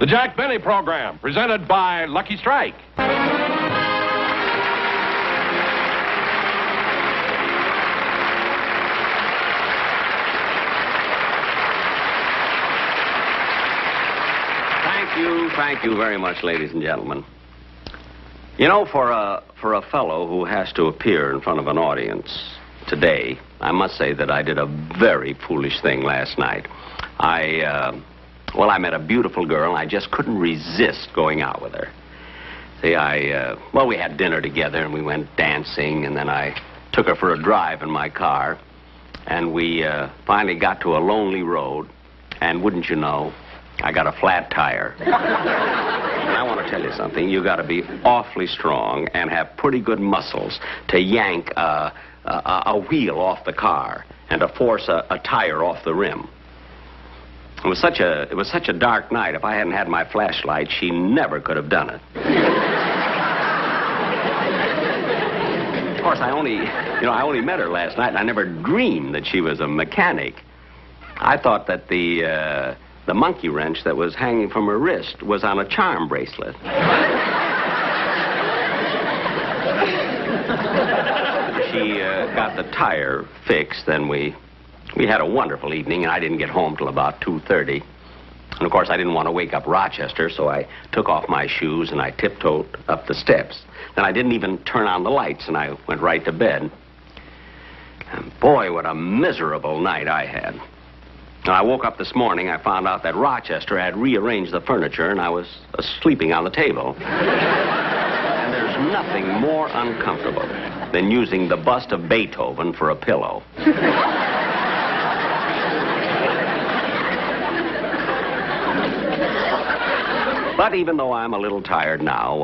The Jack Benny Program, presented by Lucky Strike. Thank you very much, ladies and gentlemen. You know, for a fellow who has to appear in front of an audience today, I must say that I did a very foolish thing last night. I met a beautiful girl, and I just couldn't resist going out with her. See, we had dinner together, and we went dancing, and then I took her for a drive in my car, and we finally got to a lonely road, and wouldn't you know, I got a flat tire. And I want to tell you something. You got to be awfully strong and have pretty good muscles to yank a wheel off the car and to force a tire off the rim. It was such a dark night. If I hadn't had my flashlight, she never could have done it. Of course, I only met her last night, and I never dreamed that she was a mechanic. I thought that the monkey wrench that was hanging from her wrist was on a charm bracelet. She got the tire fixed, then we had a wonderful evening, and I didn't get home till about 2:30. And, of course, I didn't want to wake up Rochester, so I took off my shoes and I tiptoed up the steps. Then I didn't even turn on the lights, and I went right to bed. And, boy, what a miserable night I had. When I woke up this morning, I found out that Rochester had rearranged the furniture, and I was sleeping on the table. And there's nothing more uncomfortable than using the bust of Beethoven for a pillow. But even though I'm a little tired now,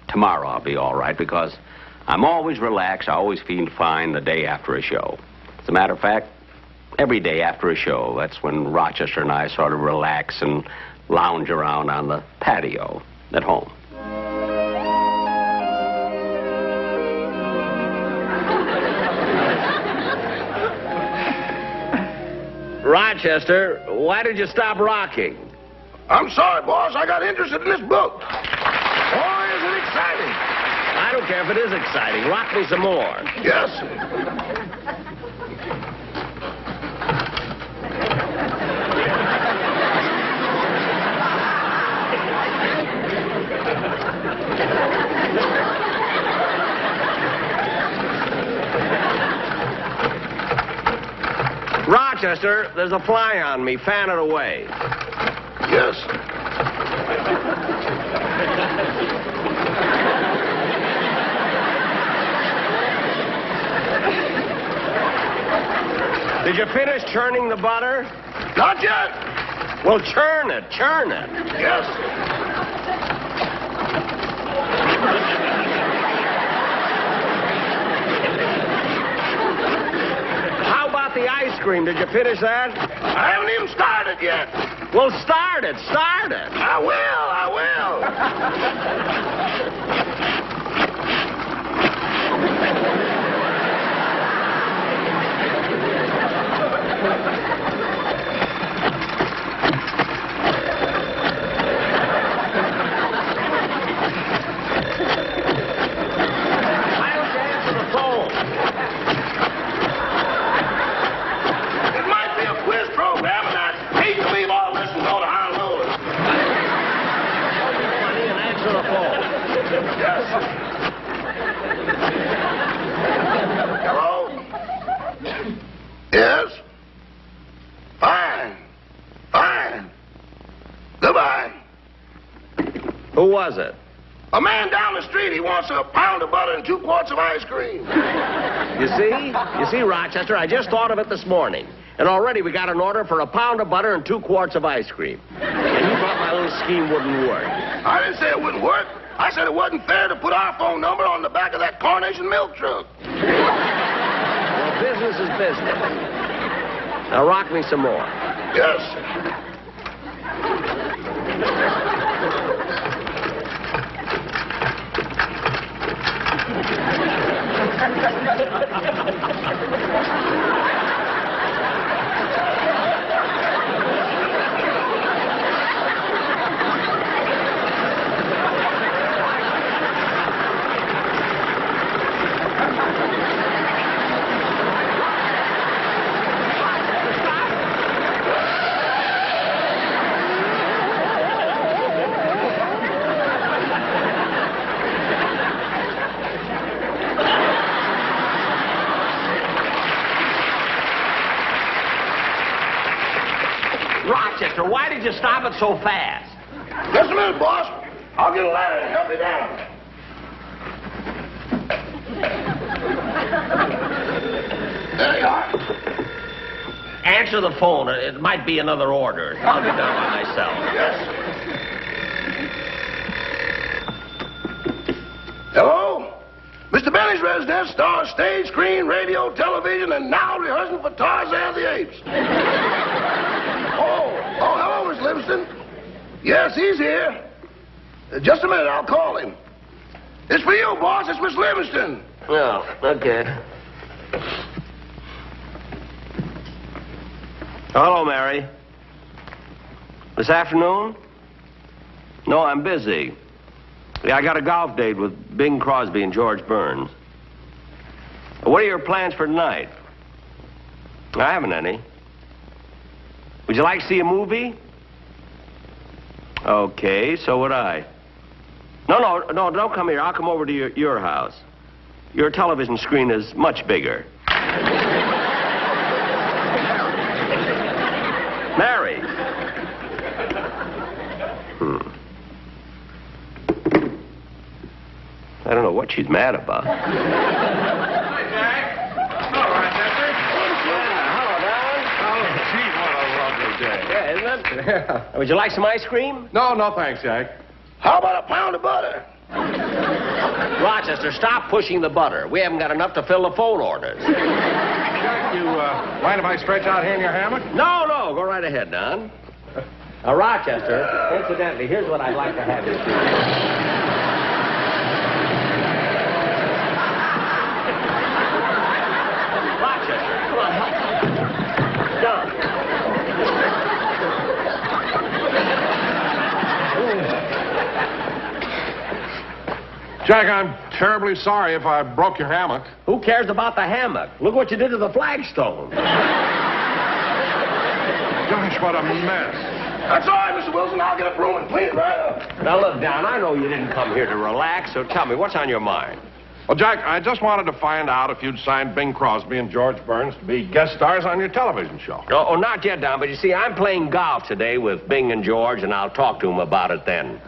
tomorrow I'll be all right, because I'm always relaxed. I always feel fine the day after a show. As a matter of fact, every day after a show, that's when Rochester and I sort of relax and lounge around on the patio at home. Rochester, why did you stop rocking? I'm sorry, boss. I got interested in this book. Boy, is it exciting. I don't care if it is exciting. Rock me some more. Yes. Rochester, there's a fly on me. Fan it away. Yes. Did you finish churning the butter? Not yet. Well, churn it. Yes. How about the ice cream? Did you finish that? I haven't even started yet. Well, start it. I will. Why don't you answer the phone? It might be a quiz program, and I hate to leave all this and go to Honolulu. Answer the phone. Yes. Hello? Yes? Fine. Goodbye. Who was it? A man down the street, he wants a pound of butter and 2 quarts of ice cream. You see, Rochester, I just thought of it this morning. And already we got an order for a pound of butter and 2 quarts of ice cream. And you thought my little scheme wouldn't work. I didn't say it wouldn't work. I said it wasn't fair to put our phone number on the back of that Carnation milk truck. Well, business is business. Now rock me some more. Yes. Rochester, why did you stop it so fast? Just a minute, boss. I'll get a ladder and help you down. There you are. Answer the phone. It might be another order. I'll get done by myself. Yes. Hello? Mr. Benny's residence stars stage, screen, radio, television, and now rehearsing for Tarzan the Apes. Oh, hello, Miss Livingston. Yes, he's here. Just a minute, I'll call him. It's for you, boss. It's Miss Livingston. Oh, okay. Hello, Mary. This afternoon? No, I'm busy. Yeah, I got a golf date with Bing Crosby and George Burns. What are your plans for tonight? I haven't any. Would you like to see a movie? Okay, so would I. No, don't come here. I'll come over to your house. Your television screen is much bigger. Mary. I don't know what she's mad about. Hi, Jack. All right, Jeffrey. Yeah, isn't it? Would you like some ice cream? No, thanks, Jack. How about a pound of butter? Rochester, stop pushing the butter. We haven't got enough to fill the phone orders. Jack, you mind if I stretch out here in your hammock? No, go right ahead, Don. Rochester, incidentally, here's what I'd like to have you do. Rochester, come on. Don. Jack, I'm terribly sorry if I broke your hammock. Who cares about the hammock? Look what you did to the flagstone. Gosh, what a mess. That's all right, Mr. Wilson. I'll get a broom and clean it right up. Now, look, Don, I know you didn't come here to relax, so tell me, what's on your mind? Well, Jack, I just wanted to find out if you'd signed Bing Crosby and George Burns to be guest stars on your television show. Oh, not yet, Don, but you see, I'm playing golf today with Bing and George, and I'll talk to them about it then.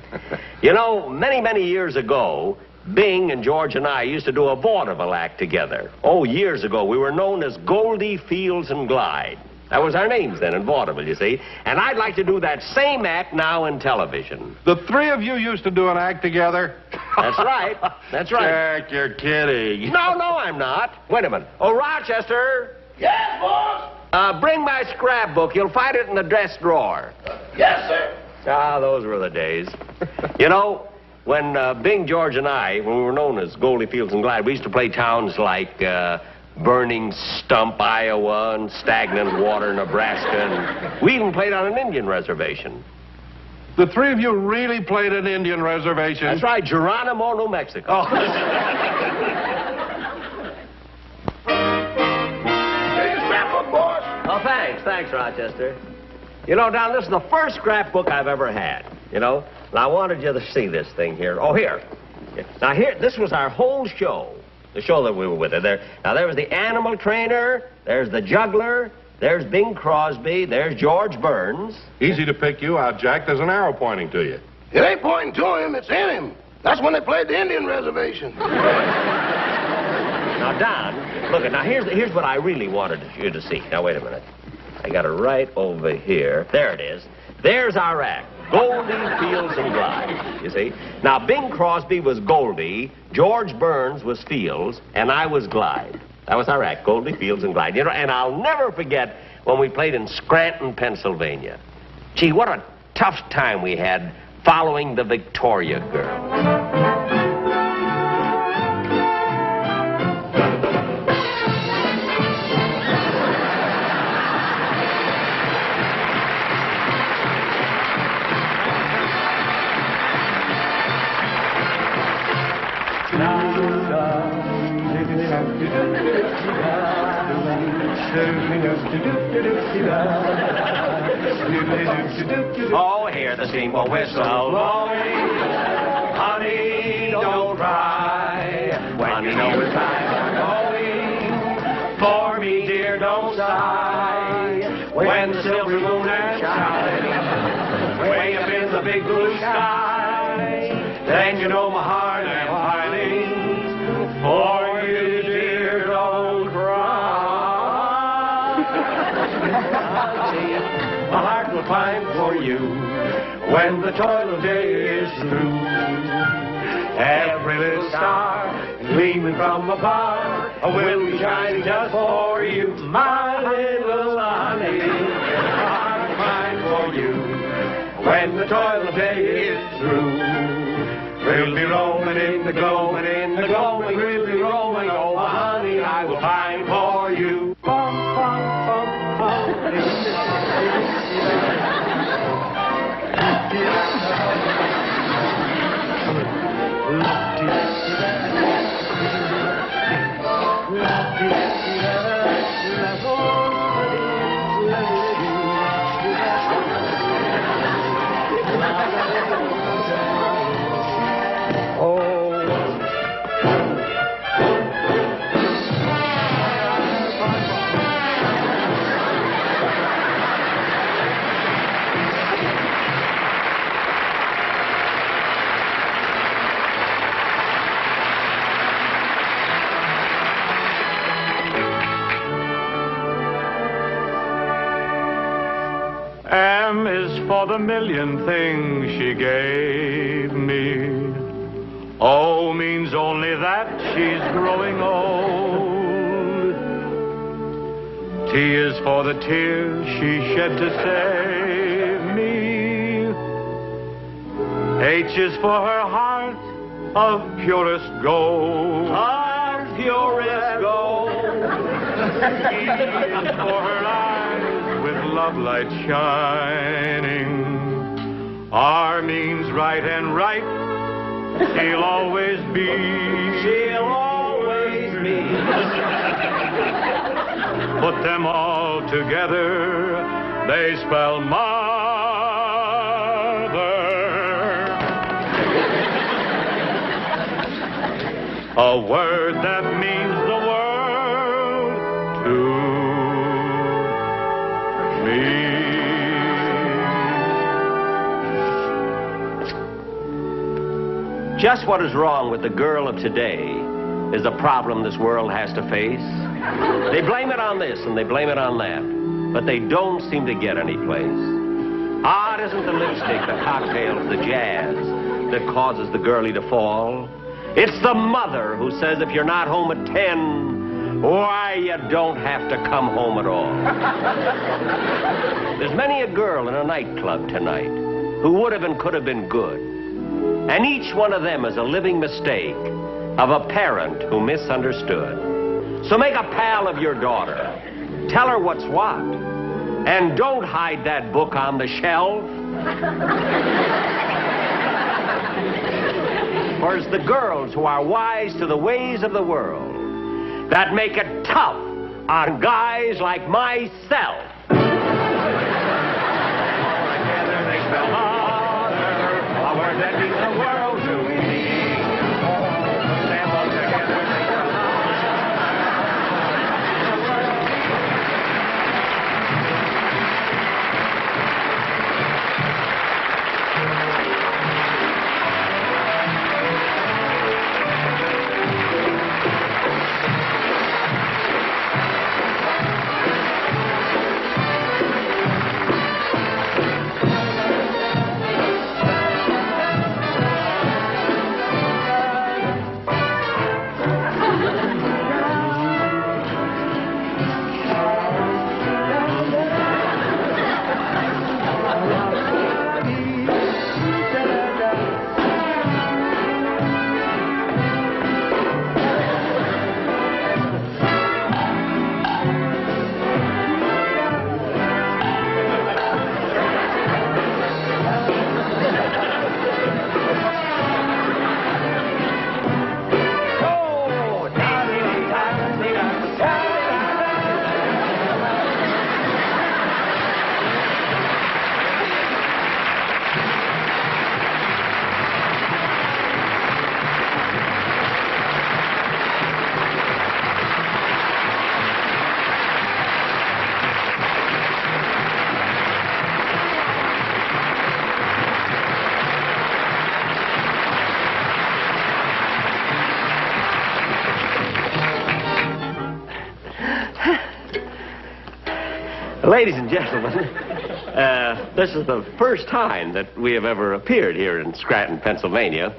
You know, many years ago, Bing and George and I used to do a vaudeville act together. Oh, years ago, we were known as Goldie, Fields, and Glide. That was our names then in vaudeville, you see. And I'd like to do that same act now in television. The three of you used to do an act together? That's right. That's right. Jack, you're kidding. No, I'm not. Wait a minute. Oh, Rochester. Yes, boss. Bring my scrapbook. You'll find it in the dress drawer. Yes, sir. Ah, those were the days. You know, when Bing, George, and I, when we were known as Goldie, Fields, and Glide, we used to play towns like Burning Stump, Iowa, and Stagnant Water, Nebraska, and we even played on an Indian reservation. The three of you really played an Indian reservation? That's right, Geronimo, New Mexico. Oh. Here's your scrapbook, boss. Oh, thanks, Rochester. You know, Don, this is the first scrapbook I've ever had, you know. And I wanted you to see this thing here. Oh, here. Now, here, this was our whole show. The show that we were with. There was the animal trainer, there's the juggler, there's Bing Crosby, there's George Burns. Easy to pick you out, Jack. There's an arrow pointing to you. It ain't pointing to him, it's in him. That's when they played the Indian reservation. Now, Don, look, now here's what I really wanted you to see. Now, wait a minute. I got it right over here. There it is. There's our act. Goldie, Fields, and Glide, you see. Now, Bing Crosby was Goldie, George Burns was Fields, and I was Glide. That was our act, Goldie, Fields, and Glide. You know, and I'll never forget when we played in Scranton, Pennsylvania. Gee, what a tough time we had following the Victoria girl. Oh, hear the steamboat whistle blowing. Honey, don't cry. When you know it's time going. For me, dear, don't sigh. When the silver moon is shining. big blue sky, then you know my heart am pining for you, dear, don't cry. My heart will pine for you when the toil of day is through. Every little star gleaming from afar will be shining just for you, my little honey. My heart will pine for you when the toil of day is through. We'll be roaming in the glowing, in the glowing, we'll be roaming, oh honey, I will pine for you. Bum, bum, bum, bum. M is for the million things she gave me. O means only that she's growing old. T is for the tears she shed to save me. H is for her heart of purest gold. Of purest gold. E is for her eyes with love light shining. R means right, and right she'll always be. She'll always be. Put them all together, they spell mother. A word that means the world to me. Just what is wrong with the girl of today is a problem this world has to face. They blame it on this and they blame it on that, but they don't seem to get any place. Ah, it isn't the lipstick, the cocktails, the jazz that causes the girlie to fall. It's the mother who says if you're not home at 10, why, you don't have to come home at all. There's many a girl in a nightclub tonight who would have and could have been good. And each one of them is a living mistake of a parent who misunderstood. So make a pal of your daughter. Tell her what's what. And don't hide that book on the shelf. For it's the girls who are wise to the ways of the world that make it tough on guys like myself. Together they spell mother, a word that means the world to me. Them all together they spell Ladies and gentlemen, this is the first time that we have ever appeared here in Scranton, Pennsylvania.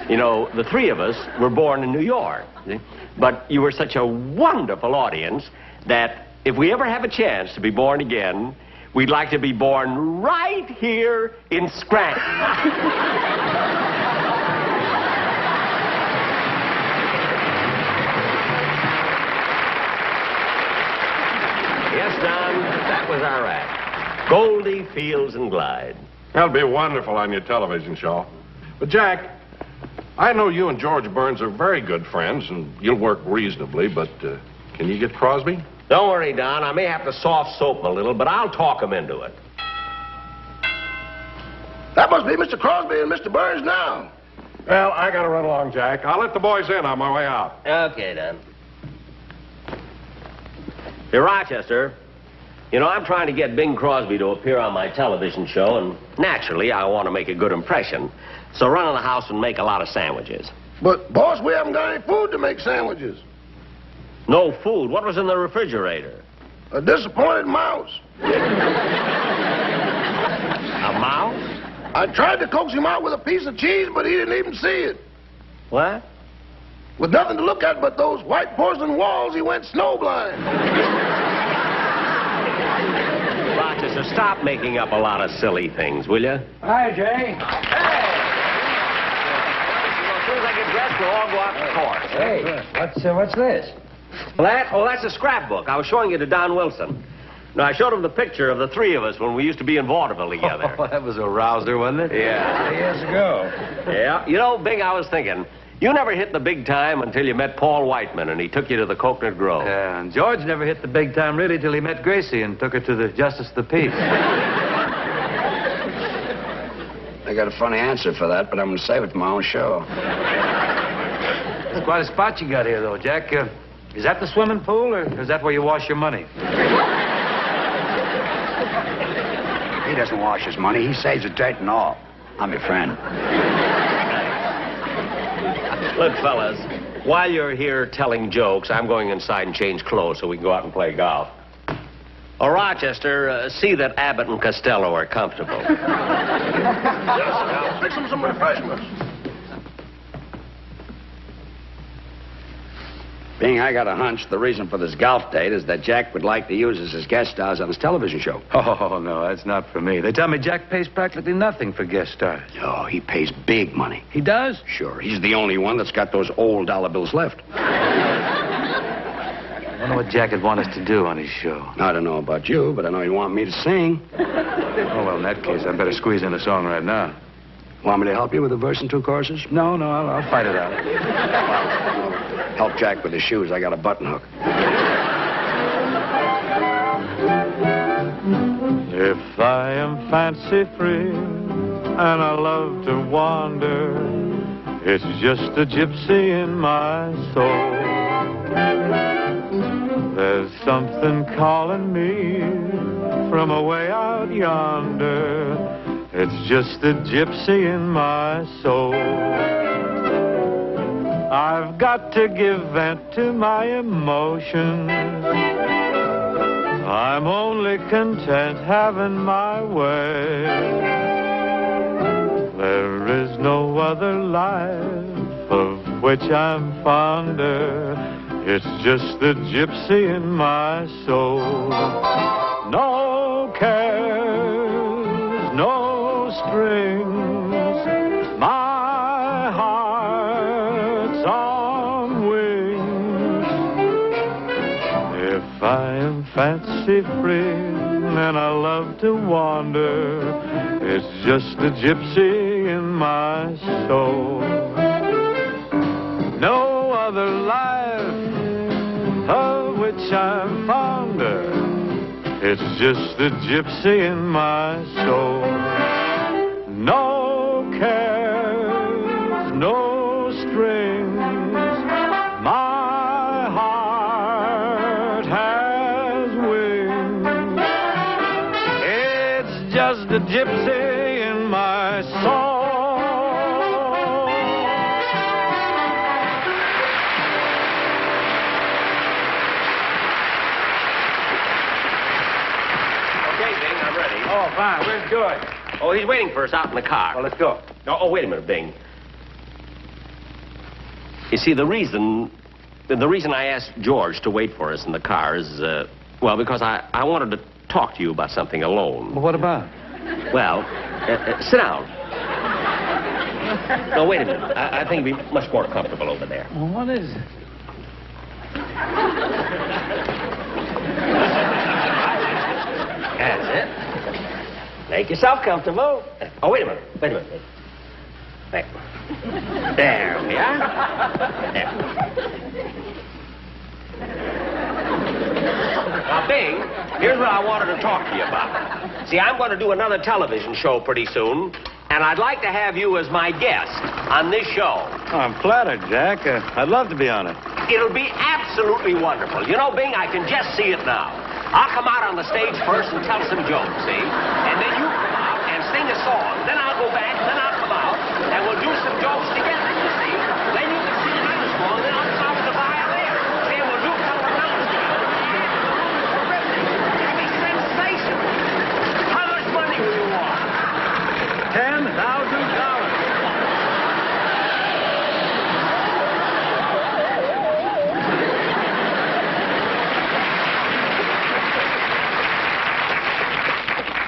You know, the three of us were born in New York, but you were such a wonderful audience that if we ever have a chance to be born again, we'd like to be born right here in Scranton. Yes, Don, that was our act. Goldie, Fields, and Glide. That'll be wonderful on your television show. But, Jack, I know you and George Burns are very good friends, and you'll work reasonably, but can you get Crosby? Don't worry, Don. I may have to soft soap him a little, but I'll talk him into it. That must be Mr. Crosby and Mr. Burns now. Well, I gotta run along, Jack. I'll let the boys in on my way out. Okay, Don. Hey, Rochester, you know, I'm trying to get Bing Crosby to appear on my television show, and naturally, I want to make a good impression. So run in the house and make a lot of sandwiches. But, boss, we haven't got any food to make sandwiches. No food? What was in the refrigerator? A disappointed mouse. A mouse? I tried to coax him out with a piece of cheese, but he didn't even see it. What? With nothing to look at but those white porcelain walls, he went snowblind. Rochester, stop making up a lot of silly things, will you? Hi, Jay. Hey! As soon as I get dressed, we'll all go out to the course. Hey, what's this? Well, that's a scrapbook. I was showing it to Don Wilson. No, I showed him the picture of the three of us when we used to be in vaudeville together. Oh, that was a rouser, wasn't it? Yeah. Years ago. Yeah. You know, Bing, I was thinking, you never hit the big time until you met Paul Whiteman and he took you to the Coconut Grove. Yeah, and George never hit the big time, really, till he met Gracie and took her to the Justice of the Peace. I got a funny answer for that, but I'm going to save it for my own show. It's quite a spot you got here, though, Jack. Is that the swimming pool, or is that where you wash your money? He doesn't wash his money. He saves it dirt and all. I'm your friend. Look, fellas, while you're here telling jokes, I'm going inside and change clothes so we can go out and play golf. Oh, Rochester, see that Abbott and Costello are comfortable. Yes, I'll fix him some refreshments. Bing, I got a hunch the reason for this golf date is that Jack would like to use us as guest stars on his television show. Oh, no, that's not for me. They tell me Jack pays practically nothing for guest stars. Oh, he pays big money. He does? Sure, he's the only one that's got those old dollar bills left. I wonder what Jack would want us to do on his show. I don't know about you, but I know he'd want me to sing. Oh, well, in that case, I better squeeze in a song right now. Want me to help you with a verse and two choruses? No, I'll fight it out. Well, help Jack with his shoes. I got a button hook. If I am fancy-free and I love to wander, it's just a gypsy in my soul. There's something calling me from away out yonder. It's just a gypsy in my soul. I've got to give vent to my emotions. I'm only content having my way. There is no other life of which I'm fonder. It's just the gypsy in my soul. No cares, no strings. My heart's on wings. If I am fancy-free and I love to wander, it's just a gypsy in my soul. No other life of which I'm fonder. It's just the gypsy in my soul. No cares, no strings. My heart has wings. It's just the gypsy in my soul. Oh, fine. Where's George? Oh, he's waiting for us out in the car. Well, let's go. Oh, wait a minute, Bing. You see, the reason I asked George to wait for us in the car is, well, because I wanted to talk to you about something alone. Well, what about? Well, sit down. No, wait a minute. I think it'd be much more comfortable over there. Well, what is it? That's it. Make yourself comfortable. Oh, wait a minute. Wait a minute. There we are. There. Now, Bing, here's what I wanted to talk to you about. See, I'm going to do another television show pretty soon, and I'd like to have you as my guest on this show. Oh, I'm flattered, Jack. I'd love to be on it. It'll be absolutely wonderful. You know, Bing, I can just see it now. I'll come out on the stage first and tell some jokes, see? And then you come out and sing a song. Then I'll go back, then I'll come out, and we'll do some jokes together, you see? Then you can sing another song, then I'll come out with the violin. See, and we'll do a couple of rounds together. Terrific. That'd be sensational. How much money will you want? $10,000.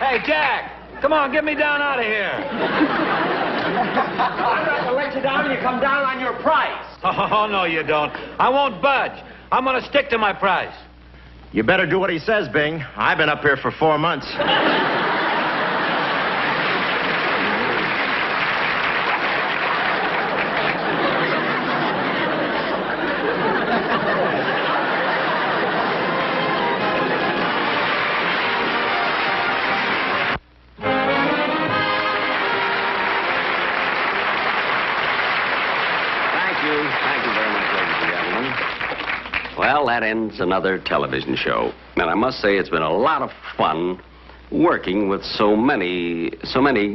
Hey, Jack, come on, get me down out of here. I'm not going to let you down and you come down on your price. Oh, no, you don't. I won't budge. I'm going to stick to my price. You better do what he says, Bing. I've been up here for 4 months. Thank you very much, ladies and gentlemen. Well, that ends another television show. And I must say it's been a lot of fun working with so many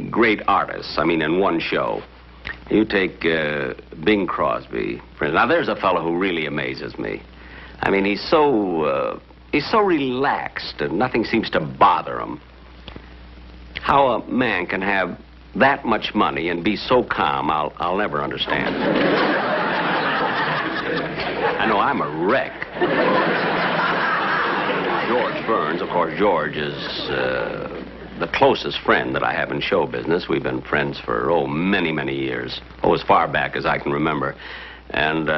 great artists, in one show. You take Bing Crosby, for instance. Now, there's a fellow who really amazes me. He's so relaxed and nothing seems to bother him. How a man can have that much money and be so calm, I'll never understand. I know I'm a wreck. George Burns, of course, George is the closest friend that I have in show business. We've been friends for, many, many years. As far back as I can remember. And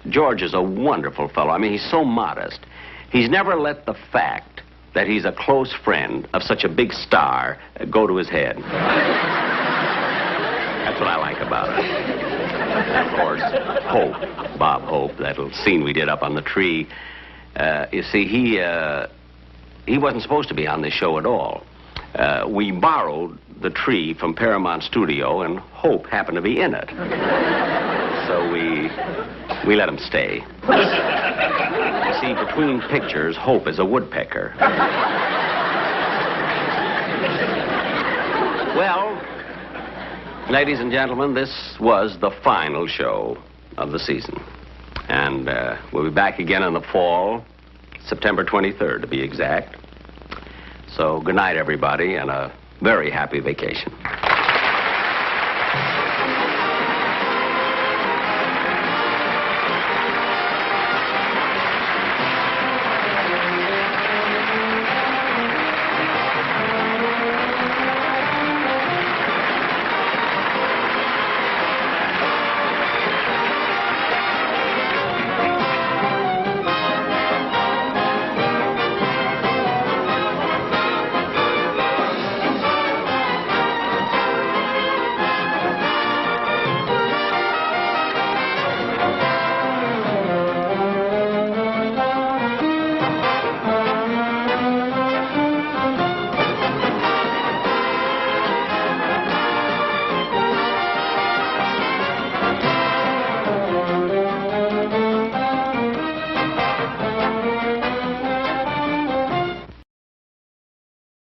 George is a wonderful fellow. He's so modest. He's never let the fact that he's a close friend of such a big star go to his head. That's what I like about it. And of course, Hope, Bob Hope, that little scene we did up on the tree. You see, he wasn't supposed to be on this show at all. We borrowed the tree from Paramount Studio, and Hope happened to be in it. So we let him stay. You see, between pictures, Hope is a woodpecker. Well, ladies and gentlemen, this was the final show of the season. And we'll be back again in the fall, September 23rd to be exact. So good night, everybody, and a very happy vacation.